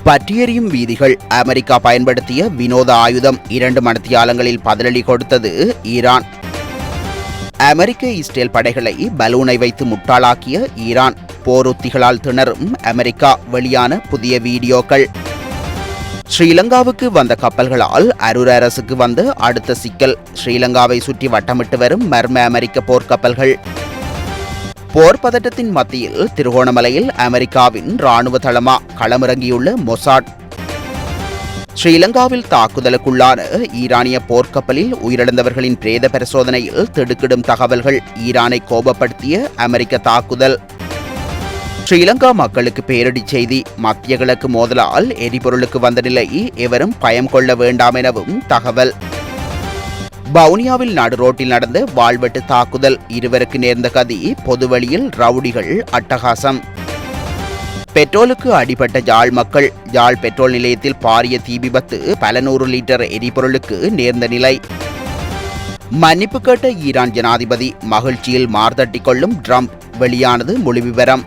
பற்றியெறியும் வீதிகள். அமெரிக்கா பயன்படுத்திய வினோத ஆயுதம். 2 மணித்தியாலங்களில் பதிலடி கொடுத்தது ஈரான். அமெரிக்க இஸ்ரேல் படைகளை பலூனை வைத்து முட்டாளாக்கிய ஈரான். போர் உத்திகளால் திணறும் அமெரிக்கா. வெளியான புதிய வீடியோக்கள். ஸ்ரீலங்காவுக்கு வந்த கப்பல்களால் அரூர் அரசுக்கு வந்த அடுத்த சிக்கல். ஸ்ரீலங்காவை சுற்றி வட்டமிட்டு வரும் மர்ம அமெரிக்க போர்க்கப்பல்கள். போர் பதட்டத்தின் மத்தியில் திருகோணமலையில் அமெரிக்காவின் இராணுவ தளமா? களமிறங்கியுள்ள மொசாட். ஸ்ரீலங்காவில் தாக்குதலுக்குள்ளான ஈரானிய போர்க்கப்பலில் உயிரிழந்தவர்களின் பிரேத பரிசோதனையில் திடுக்கிடும் தகவல்கள். ஈரானை கோபப்படுத்திய அமெரிக்க தாக்குதல். ஸ்ரீலங்கா மக்களுக்கு பேரிடி செய்தி. மத்திய கிழக்கு மோதலால் எரிபொருளுக்கு வந்த நிலை. எவரும் பயம் கொள்ள வேண்டாம் எனவும் தகவல். வவுனியாவில் நடு ரோட்டில் நடந்த வாள்வெட்டு தாக்குதல். இருவருக்கு நேர்ந்த கதி. பொதுவெளியில் ரவுடிகள் அட்டகாசம். பெட்ரோலுக்கு அடிபட்ட யாழ் மக்கள். யாழ் பெட்ரோல் நிலையத்தில் பாரிய தீ விபத்து. பல 100 லிட்டர் எரிபொருளுக்கு நேர்ந்த நிலை. மன்னிப்பு கேட்ட ஈரான் ஜனாதிபதி. மகிழ்ச்சியில் மார்தட்டிக் கொள்ளும் ட்ரம்ப். வெளியானது முழு விவரம்.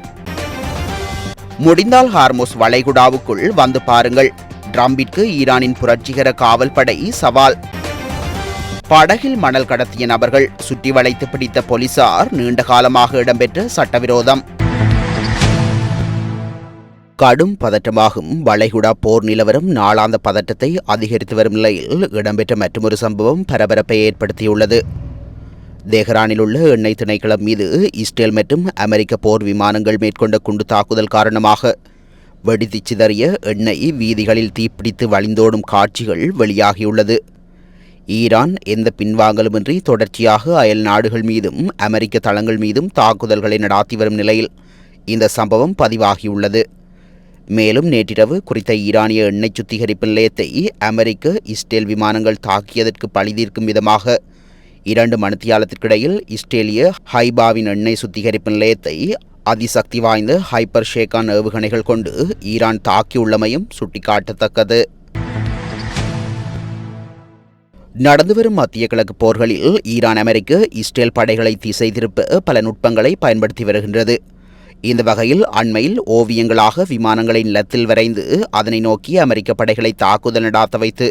முடிந்தால் ஹார்முஸ் வளைகுடாவுக்குள் வந்து பாருங்கள். ட்ரம்பிற்கு ஈரானின் புரட்சிகர காவல் படை சவால். படகில் மணல் கடத்திய நபர்கள் சுற்றி வளைத்து பிடித்த போலீசார். நீண்ட காலமாக இடம்பெற்ற சட்டவிரோதம். கடும் பதற்றமாகும் வளைகுடா போர் நிலவரம் நாளாந்த பதற்றத்தை அதிகரித்து வரும் நிலையில் இடம்பெற்ற மற்றொரு சம்பவம் பரபரப்பை ஏற்படுத்தியுள்ளது. தெஹ்ரானில் உள்ள எண்ணெய் திணைக்களம் மீது இஸ்ரேல் மற்றும் அமெரிக்க போர் விமானங்கள் மேற்கொண்ட குண்டு தாக்குதல் காரணமாக வெடித்து சிதறிய எண்ணெய் வீதிகளில் தீப்பிடித்து வழிந்தோடும் காட்சிகள் வெளியாகியுள்ளது. ஈரான் எந்த பின்வாங்கலுமின்றி தொடர்ச்சியாக அயல் நாடுகள் மீதும் அமெரிக்க தளங்கள் மீதும் தாக்குதல்களை நடாத்தி வரும் நிலையில் இந்த சம்பவம் பதிவாகியுள்ளது. மேலும் நேற்றிரவு குறித்த ஈரானிய எண்ணெய் சுத்திகரிப்பு நிலையத்தை அமெரிக்க இஸ்ரேல் விமானங்கள் தாக்கியதற்கு பழிதீர்க்கும் விதமாக 2 மணித்தியாலத்திற்கிடையில் இஸ்ரேலிய ஹைபாவின் எண்ணெய் சுத்திகரிப்பு நிலையத்தை அதிசக்தி வாய்ந்த ஹைப்பர் ஷேகான் ஏவுகணைகள் கொண்டு ஈரான் தாக்கியுள்ளமையும் சுட்டிக்காட்டத்தக்கது. நடந்து வரும் மத்திய கிழக்கு போர்களில் ஈரான் அமெரிக்க இஸ்ரேல் படைகளை திசை திருப்ப பல நுட்பங்களை பயன்படுத்தி வருகின்றது. இந்த வகையில் அண்மையில் ஓவியங்களாக விமானங்களை நிலத்தில் வரைந்து அதனை நோக்கி அமெரிக்க படைகளை தாக்குதல் நடாத்த வைத்து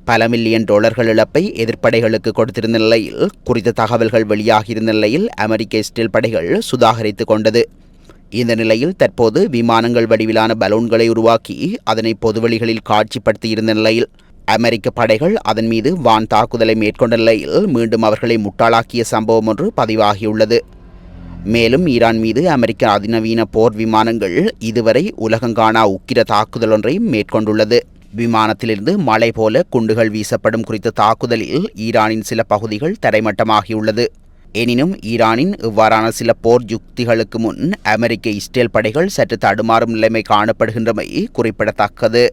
பல மில்லியன் டாலர்கள் இழப்பை எதிர்ப்படைகளுக்கு கொடுத்திருந்த நிலையில் குறித்த தகவல்கள் வெளியாகியிருந்த நிலையில் அமெரிக்க இஸ்ரேல் படைகள் சுதாகரித்துக் கொண்டது. இந்த நிலையில் தற்போது விமானங்கள் வடிவிலான பலூன்களை உருவாக்கி அதனை பொதுவெளிகளில் காட்சிப்படுத்தியிருந்த நிலையில் அமெரிக்க படைகள் அதன் மீது வான் தாக்குதலை மேற்கொண்ட நிலையில் மீண்டும் அவர்களை முட்டாளாக்கிய சம்பவம் ஒன்று பதிவாகியுள்ளது. மேலும் ஈரான் மீது அமெரிக்க அதிநவீன போர் விமானங்கள் இதுவரை உலகங்காணா உக்கிர தாக்குதல் ஒன்றையும் மேற்கொண்டுள்ளது. விமானத்திலிருந்து மழை போல குண்டுகள் வீசப்படும் குறித்த தாக்குதலில் ஈரானின் சில பகுதிகள் தரைமட்டமாகியுள்ளது. எனினும் ஈரானின் இவ்வாறான சில போர் யுக்திகளுக்கு முன் அமெரிக்க இஸ்ரேல் படைகள் சற்று தடுமாறும் நிலைமை காணப்படுகின்றமை குறிப்பிடத்தக்கது.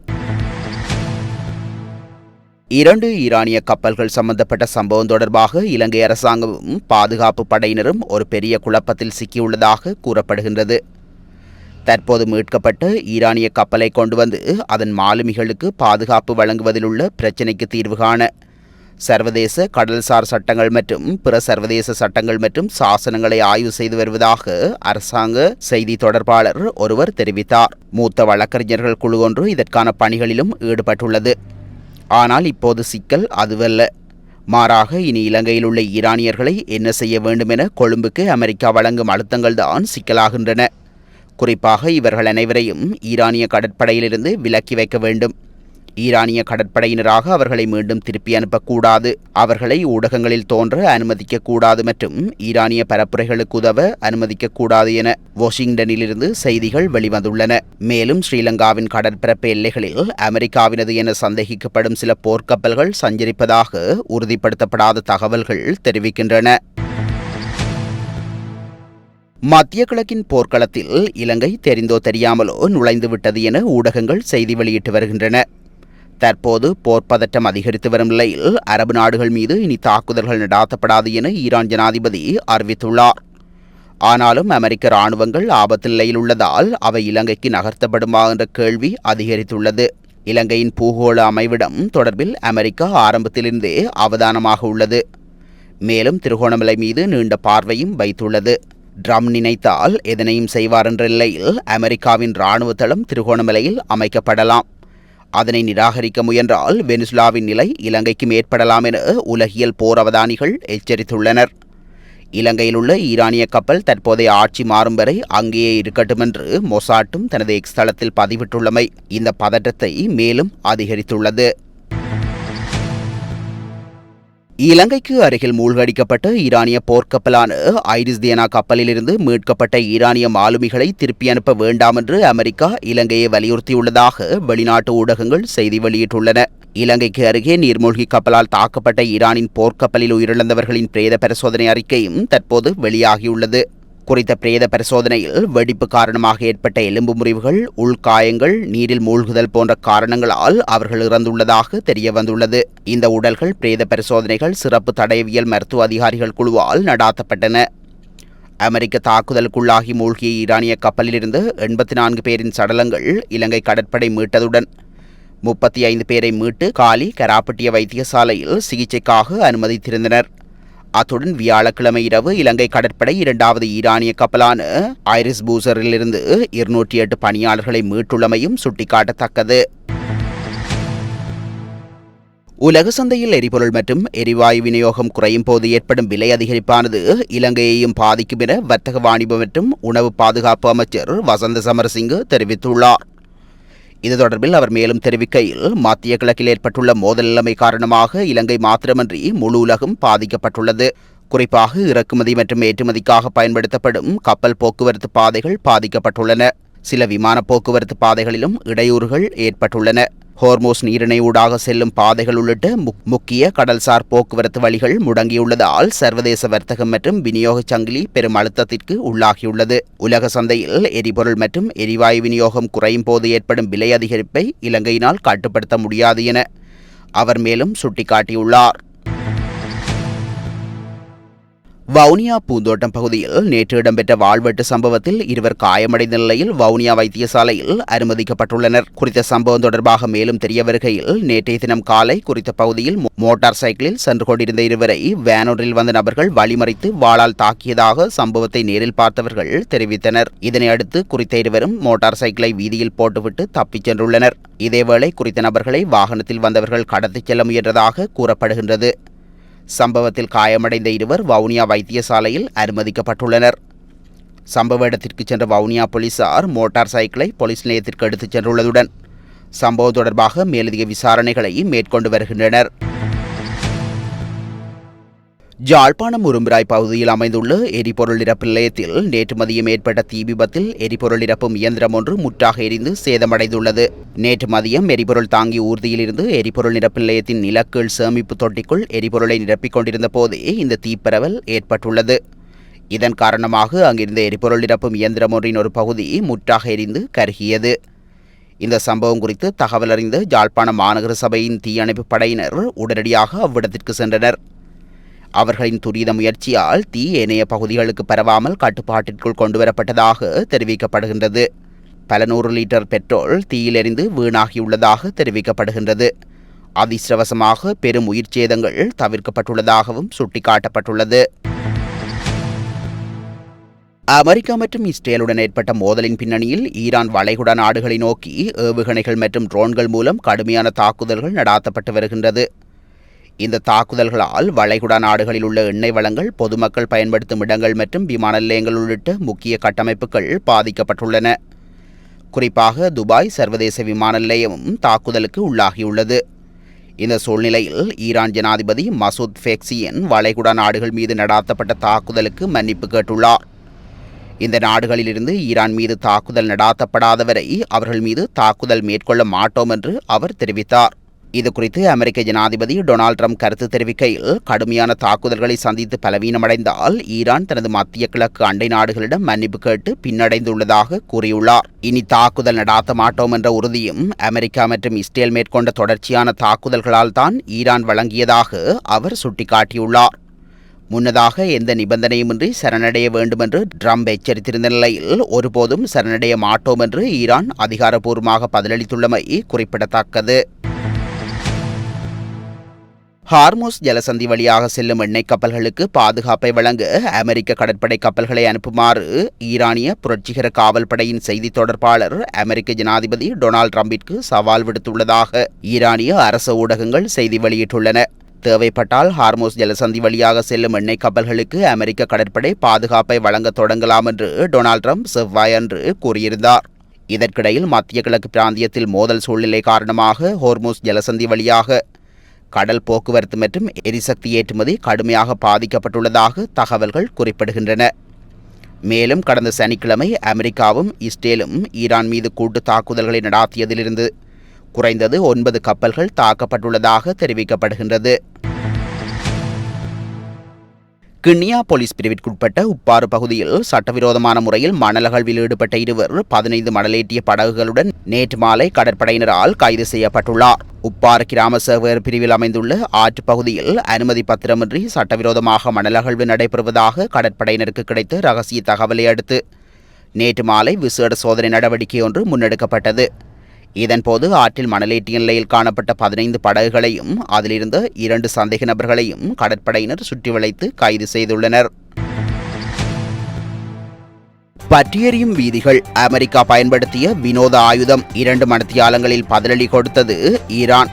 2 ஈரானிய கப்பல்கள் சம்பந்தப்பட்ட சம்பவம் தொடர்பாக இலங்கை அரசாங்கமும் பாதுகாப்பு படையினரும் ஒரு பெரிய குழப்பத்தில் சிக்கியுள்ளதாக கூறப்படுகின்றது. தற்போது மீட்கப்பட்ட ஈரானிய கப்பலை கொண்டு வந்து அதன் மாலுமிகளுக்கு பாதுகாப்பு வழங்குவதில் உள்ள பிரச்சினைக்கு தீர்வு காண சர்வதேச கடல்சார் சட்டங்கள் மற்றும் பிற சர்வதேச சட்டங்கள் மற்றும் சாசனங்களை ஆய்வு செய்து வருவதாக அரசாங்க செய்தி தொடர்பாளர் ஒருவர் தெரிவித்தார். மூத்த வழக்கறிஞர்கள் குழு ஒன்று இதற்கான பணிகளிலும் ஈடுபட்டுள்ளது. ஆனால் இப்போது சிக்கல் அதுவல்ல. மாறாக இனி இலங்கையில் உள்ள ஈரானியர்களை என்ன செய்ய வேண்டும் என கொழும்புக்கு அமெரிக்கா வழங்கும் அழுத்தங்கள் தான் சிக்கலாகின்றன. குறிப்பாக இவர்கள் அனைவரையும் ஈரானிய கடற்படையிலிருந்து விலக்கி வைக்க வேண்டும். ஈரானிய கடற்படையினராக அவர்களை மீண்டும் திருப்பி அனுப்பக்கூடாது. அவர்களை ஊடகங்களில் தோன்ற அனுமதிக்கக்கூடாது மற்றும் ஈரானிய பரப்புரைகளுக்கு உதவ அனுமதிக்கக்கூடாது என வாஷிங்டனிலிருந்து செய்திகள் வெளிவந்துள்ளன. மேலும் ஸ்ரீலங்காவின் கடற்பரப்பு எல்லைகளில் அமெரிக்காவினது என சந்தேகிக்கப்படும் சில போர்க்கப்பல்கள் சஞ்சரிப்பதாக உறுதிப்படுத்தப்படாத தகவல்கள் தெரிவிக்கின்றன. மத்திய கிழக்கின் போர்க்களத்தில் இலங்கை தெரிந்தோ தெரியாமலோ நுழைந்துவிட்டது என ஊடகங்கள் செய்தி வெளியிட்டு வருகின்றன. தற்போது போர் பதட்டம் அதிகரித்து வரும் நிலையில் அரபு நாடுகள் மீது இனி தாக்குதல்கள் நடாத்தப்படாது என ஈரான் ஜனாதிபதி அறிவித்துள்ளார். ஆனாலும் அமெரிக்க இராணுவங்கள் ஆபத்து நிலையில் உள்ளதால் அவை இலங்கைக்கு நகர்த்தப்படுமா என்ற கேள்வி அதிகரித்துள்ளது. இலங்கையின் பூகோள அமைவிடம் தொடர்பில் அமெரிக்கா ஆரம்பத்திலிருந்தே அவதானமாக உள்ளது. மேலும் திருகோணமலை மீது நீண்ட பார்வையும் வைத்துள்ளது. ட்ரம் நினைத்தால் எதனையும் செய்வார் என்ற நிலையில் அமெரிக்காவின் இராணுவ தளம் திருகோணமலையில் அமைக்கப்படலாம். அதனை நிராகரிக்க முயன்றால் வெனிசுலாவின் நிலை இலங்கைக்கும் ஏற்படலாம் என உலகியல் போர் அவதானிகள் எச்சரித்துள்ளனர். இலங்கையில் உள்ள ஈரானிய கப்பல் தற்போதைய ஆட்சி மாறும் வரை அங்கேயே இருக்கட்டும் என்று மொசாட்டும் தனது எக்ஸ் தளத்தில் பதிவிட்டுள்ளமை இந்த பதற்றத்தை மேலும் அதிகரித்துள்ளது. இலங்கைக்கு அருகில் மூழ்கடிக்கப்பட்ட ஈரானிய போர்க்கப்பலான ஐரிஸ் தியானா கப்பலிலிருந்து மீட்கப்பட்ட ஈரானிய மாலுமிகளை திருப்பி அனுப்ப வேண்டாம் என்று அமெரிக்கா இலங்கையை வலியுறுத்தியுள்ளதாக வெளிநாட்டு ஊடகங்கள் செய்தி வெளியிட்டுள்ளன. இலங்கைக்கு அருகே நீர்மூழ்கி கப்பலால் தாக்கப்பட்ட ஈரானின் போர்க்கப்பலில் உயிரிழந்தவர்களின் பிரேத பரிசோதனை அறிக்கையும் தற்போது வெளியாகியுள்ளது. குறித்த பிரேத பரிசோதனையில் வெடிப்பு காரணமாக ஏற்பட்ட எலும்பு முறிவுகள், உள்காயங்கள், நீரில் மூழ்குதல் போன்ற காரணங்களால் அவர்கள் இறந்துள்ளதாக தெரியவந்துள்ளது. இந்த உடல்கள் பிரேத பரிசோதனைகள் சிறப்பு தடயவியல் மருத்துவ அதிகாரிகள் குழுவால் நடாத்தப்பட்டன. அமெரிக்க தாக்குதலுக்குள்ளாகி மூழ்கிய ஈரானிய கப்பலிலிருந்து 84 பேரின் சடலங்கள் இலங்கை கடற்படை மீட்டதுடன் 35 பேரை மீட்டு காலி கராப்பட்டிய வைத்தியசாலையில் சிகிச்சைக்காக அனுமதித்திருந்தனர். அத்துடன் வியாழக்கிழமை இரவு இலங்கை கடற்படை 2வது ஈரானிய கப்பலான ஐரிஸ் பூசரிலிருந்து 208 பணியாளர்களை மீட்டுள்ளமையும் சுட்டிக்காட்டத்தக்கது. உலக சந்தையில் எரிபொருள் மற்றும் எரிவாயு விநியோகம் குறையும் போது ஏற்படும் விலை அதிகரிப்பானது இலங்கையையும் பாதிக்கும் என வர்த்தக வாணிப மற்றும் உணவு பாதுகாப்பு அமைச்சர் வசந்த சமரசிங்க தெரிவித்துள்ளார். இது தொடர்பில் அவர் மேலும் தெரிவிக்கையில், மத்திய கிழக்கில் ஏற்பட்டுள்ள மோதல் நிலைமை காரணமாக இலங்கை மாத்திரமன்றி முழு உலகம் பாதிக்கப்பட்டுள்ளது. குறிப்பாக இறக்குமதி மற்றும் ஏற்றுமதிக்காக பயன்படுத்தப்படும் கப்பல் போக்குவரத்து பாதைகள் பாதிக்கப்பட்டுள்ளன. சில விமான போக்குவரத்து பாதைகளிலும் இடையூறுகள் ஏற்பட்டுள்ளன. ஹோர்மோஸ் நீரிணை ஊடாக செல்லும் பாதைகள் உள்ளிட்ட முக்கிய கடல்சார் போக்குவரத்து வழிகள் முடங்கியுள்ளதால் சர்வதேச வர்த்தகம் மற்றும் விநியோக சங்கிலி பெரும் அழுத்தத்திற்கு உள்ளாகியுள்ளது. உலக சந்தையில் எரிபொருள் மற்றும் எரிவாயு விநியோகம் குறையும் போது ஏற்படும் விலை அதிகரிப்பை இலங்கையினால் கட்டுப்படுத்த முடியாது என அவர் மேலும் சுட்டிக்காட்டியுள்ளார். வவுனியா பூந்தோட்டம் பகுதியில் நேற்று இடம்பெற்ற வாழ்வெட்டு சம்பவத்தில் 2 காயமடைந்த நிலையில் வவுனியா வைத்தியசாலையில் அனுமதிக்கப்பட்டுள்ளனர். குறித்த சம்பவம் தொடர்பாக மேலும் தெரிய வருகையில், நேற்றைய தினம் காலை குறித்த பகுதியில் மோட்டார் சைக்கிளில் சென்று கொண்டிருந்த 2வரை வேனொன்றில் வந்த நபர்கள் வழிமறித்து வாளால் தாக்கியதாக சம்பவத்தை நேரில் பார்த்தவர்கள் தெரிவித்தனர். இதனையடுத்து குறித்த 2வரும் மோட்டார் சைக்கிளை வீதியில் போட்டுவிட்டு தப்பிச் சென்றுள்ளனர். இதேவேளை குறித்த நபர்களை வாகனத்தில் வந்தவர்கள் கடத்திச் செல்ல முயன்றதாக கூறப்படுகின்றது. சம்பவத்தில் காயமடைந்த 2 வவுனியா வைத்தியசாலையில் அனுமதிக்கப்பட்டுள்ளனர். சம்பவ இடத்திற்கு சென்ற வவுனியா போலீசார் மோட்டார் சைக்கிளை போலீஸ் நிலையத்திற்கு எடுத்துச் சென்றுள்ளதுடன் சம்பவம் தொடர்பாக மேலதிக விசாரணைகளை மேற்கொண்டு வருகின்றனர். யாழ்ப்பாணம் உரும்பிராய் பகுதியில் அமைந்துள்ள எரிபொருள் நிரப்பு நிலையத்தில் நேற்று மதியம் ஏற்பட்ட தீ விபத்தில் எரிபொருள் நிரப்பும் இயந்திரம் ஒன்று முற்றாக எரிந்து சேதமடைந்துள்ளது. நேற்று மதியம் எரிபொருள் தாங்கி ஊர்தியிலிருந்து எரிபொருள் நிரப்பு நிலையத்தின் நிலக்கீழ் சேமிப்பு தொட்டிக்குள் எரிபொருளை நிரப்பிக் கொண்டிருந்த போதே இந்த தீப்பரவல் ஏற்பட்டுள்ளது. இதன் காரணமாக அங்கிருந்த எரிபொருள் நிரப்பும் இயந்திரம் ஒன்றின் ஒரு பகுதி முற்றாக எரிந்து கருகியது. இந்த சம்பவம் குறித்து தகவல் அறிந்த யாழ்ப்பாணம் மாநகர சபையின் தீயணைப்பு படையினர் உடனடியாக அவ்விடத்திற்கு சென்றனர். அவர்களின் துரித முயற்சியால் தீ ஏனைய பகுதிகளுக்கு பரவாமல் கட்டுப்பாட்டிற்குள் கொண்டுவரப்பட்டதாக தெரிவிக்கப்படுகின்றது. பல 100 லிட்டர் பெட்ரோல் தீயில் எரிந்து வீணாகியுள்ளதாக தெரிவிக்கப்படுகின்றது. அதிர்ஷ்டவசமாக பெரும் உயிர் சேதங்கள் தவிர்க்கப்பட்டுள்ளதாகவும் சுட்டிக்காட்டப்பட்டுள்ளது. அமெரிக்கா மற்றும் இஸ்ரேலுடன் ஏற்பட்ட மோதலின் பின்னணியில் ஈரான் வளைகுடா நாடுகளை நோக்கி ஏவுகணைகள் மற்றும் ட்ரோன்கள் மூலம் கடுமையான தாக்குதல்கள் நடாத்தப்பட்டு வருகின்றது. இந்த தாக்குதல்களால் வளைகுடா நாடுகளில் உள்ள எண்ணெய் வளங்கள், பொதுமக்கள் பயன்படுத்தும் இடங்கள் மற்றும் விமான நிலையங்கள் உள்ளிட்ட முக்கிய கட்டமைப்புகள் பாதிக்கப்பட்டுள்ளன. குறிப்பாக துபாய் சர்வதேச விமான நிலையமும் தாக்குதலுக்கு உள்ளாகியுள்ளது. இந்த சூழ்நிலையில் ஈரான் ஜனாதிபதி மசூத் பெக்சியன் வளைகுடா நாடுகள் மீது நடாத்தப்பட்ட தாக்குதலுக்கு மன்னிப்பு கேட்டுள்ளார். இந்த நாடுகளிலிருந்து ஈரான் மீது தாக்குதல் நடாத்தப்படாதவரை அவர்கள் மீது தாக்குதல் மேற்கொள்ள மாட்டோம் என்று அவர் தெரிவித்தார். இதுகுறித்து அமெரிக்க ஜனாதிபதி டொனால்ட் ட்ரம்ப் கருத்து தெரிவிக்கையில், கடுமையான தாக்குதல்களை சந்தித்து பலவீனமடைந்தால் ஈரான் தனது மத்திய கிழக்கு அண்டை நாடுகளிடம் மன்னிப்பு கேட்டு பின்னடைந்துள்ளதாக கூறியுள்ளார். இனி தாக்குதல் நடாத்த மாட்டோம் என்ற உறுதியும் அமெரிக்கா மற்றும் இஸ்ரேல் மேற்கொண்ட தொடர்ச்சியான தாக்குதல்களால் தான் ஈரான் வழங்கியதாக அவர் சுட்டிக்காட்டியுள்ளார். முன்னதாக எந்த நிபந்தனையுமின்றி சரணடைய வேண்டும் என்று ட்ரம்ப் எச்சரித்திருந்த நிலையில் ஒருபோதும் சரணடைய மாட்டோம் என்று ஈரான் அதிகாரப்பூர்வமாக பதிலளித்துள்ளமை குறிப்பிடத்தக்கது. ஹார்மோஸ் ஜலசந்தி வழியாக செல்லும் எண்ணெய் கப்பல்களுக்கு பாதுகாப்பை வழங்க அமெரிக்க கடற்படை கப்பல்களை அனுப்புமாறு ஈரானிய புரட்சிகர காவல் படையின் செய்தி தொடர்பாளர் அமெரிக்க ஜனாதிபதி டொனால்ட் ட்ரம்பிற்கு சவால் விடுத்துள்ளதாக ஈரானிய அரசு ஊடகங்கள் செய்தி வெளியிட்டுள்ளன. தேவைப்பட்டால் ஹார்மோஸ் ஜலசந்தி வழியாக செல்லும் எண்ணெய் கப்பல்களுக்கு அமெரிக்க கடற்படை பாதுகாப்பை வழங்க தொடங்கலாம் என்று டொனால்ட் ட்ரம்ப் செவ்வாயன்று கூறியிருந்தார். இதற்கிடையில் மத்திய கிழக்கு பிராந்தியத்தில் மோதல் சூழ்நிலை காரணமாக ஹோர்மோஸ் ஜலசந்தி வழியாக கடல் போக்குவரத்து மற்றும் எரிசக்தி ஏற்றுமதி கடுமையாக பாதிக்கப்பட்டுள்ளதாக தகவல்கள் குறிப்பிடுகின்றன. மேலும் கடந்த சனிக்கிழமை அமெரிக்காவும் இஸ்ரேலும் ஈரான் மீது கூட்டு தாக்குதல்களை நடாத்தியதிலிருந்து குறைந்தது 9 கப்பல்கள் தாக்கப்பட்டுள்ளதாக தெரிவிக்கப்படுகின்றது. கிண்ணியா போலீஸ் பிரிவிற்குட்பட்ட உப்பாறு பகுதியில் சட்டவிரோதமான முறையில் மணல் அகழ்வில் ஈடுபட்ட 15 மணலேற்றிய படகுகளுடன் நேற்று மாலை கடற்படையினரால் கைது செய்யப்பட்டுள்ளார். உப்பாறு கிராம சேவகர் பிரிவில் அமைந்துள்ள ஆற்று பகுதியில் அனுமதி பத்திரமின்றி சட்டவிரோதமாக மணல் அகழ்வு நடைபெறுவதாக கடற்படையினருக்கு கிடைத்த ரகசிய தகவலை அடுத்து நேற்று மாலை விசேட சோதனை நடவடிக்கை ஒன்று முன்னெடுக்கப்பட்டது. இதன்போது ஆற்றில் மணலேற்றிய நிலையில் காணப்பட்ட 15 படகுகளையும் அதிலிருந்த 2 சந்தேக நபர்களையும் கடற்படையினர் சுற்றி வளைத்து கைது செய்துள்ளனர். பற்றியெறியும் வீதிகள் அமெரிக்கா பயன்படுத்திய வினோத ஆயுதம் 2 மணித்தியாலங்களில் பதிலடி கொடுத்தது ஈரான்.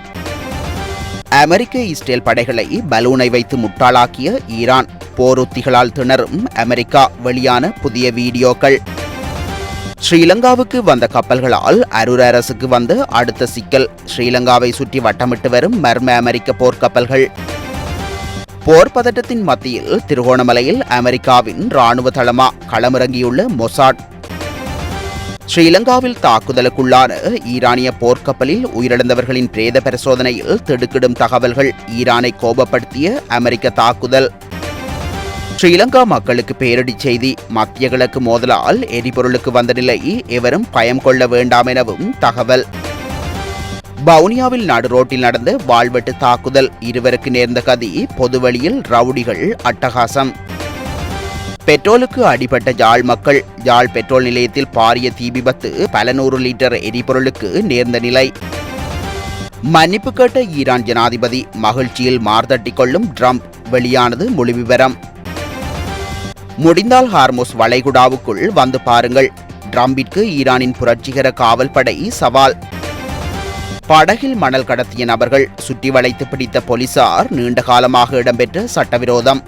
அமெரிக்க இஸ்ரேல் படைகளை பலூனை வைத்து முட்டாளாக்கிய ஈரான், போர் உத்திகளால் திணறும் அமெரிக்கா, வெளியான புதிய வீடியோக்கள். ஸ்ரீலங்காவுக்கு வந்த கப்பல்களால் அரூர் அரசுக்கு வந்த அடுத்த சிக்கல், ஸ்ரீலங்காவை சுற்றி வட்டமிட்டு வரும் மர்ம அமெரிக்க போர்க்கப்பல்கள். போர் பதட்டத்தின் மத்தியில் திருகோணமலையில் அமெரிக்காவின் இராணுவ தளமா களமிறங்கியுள்ள மொசாட். ஸ்ரீலங்காவில் தாக்குதலுக்குள்ளான ஈரானிய போர்க்கப்பலில் உயிரிழந்தவர்களின் பிரேத பரிசோதனையில் திடுக்கிடும் தகவல்கள், ஈரானை கோபப்படுத்திய அமெரிக்க தாக்குதல். ஸ்ரீலங்கா மக்களுக்கு பேரிடி செய்தி, மத்திய கிழக்கு மோதலால் எரிபொருளுக்கு வந்த நிலை, எவரும் பயம் கொள்ள வேண்டாம் எனவும் தகவல். வவுனியாவில் நடு ரோட்டில் நடந்த வாள்வெட்டு தாக்குதல், 2 நேர்ந்த கதி, பொதுவெளியில் ரவுடிகள் அட்டகாசம். பெட்ரோலுக்கு அடிபட்ட யாழ் மக்கள், யாழ் பெட்ரோல் நிலையத்தில் பாரிய தீ விபத்து, பல 100 லிட்டர் எரிபொருளுக்கு நேர்ந்த நிலை. மன்னிப்பு கேட்ட ஈரான் ஜனாதிபதி, மகிழ்ச்சியில் மார்தட்டிக் கொள்ளும் ட்ரம்ப், வெளியானது முழு விவரம். முடிந்தால் ஹார்மோஸ் வளைகுடாவுக்குள் வந்து பாருங்கள், ட்ரம்பிற்கு ஈரானின் புரட்சிகர காவல் படை சவால். படகில் மணல் கடத்திய நபர்கள் சுற்றி வளைத்து பிடித்த போலீசார், நீண்ட காலமாக இடம்பெற்ற சட்டவிரோதம்.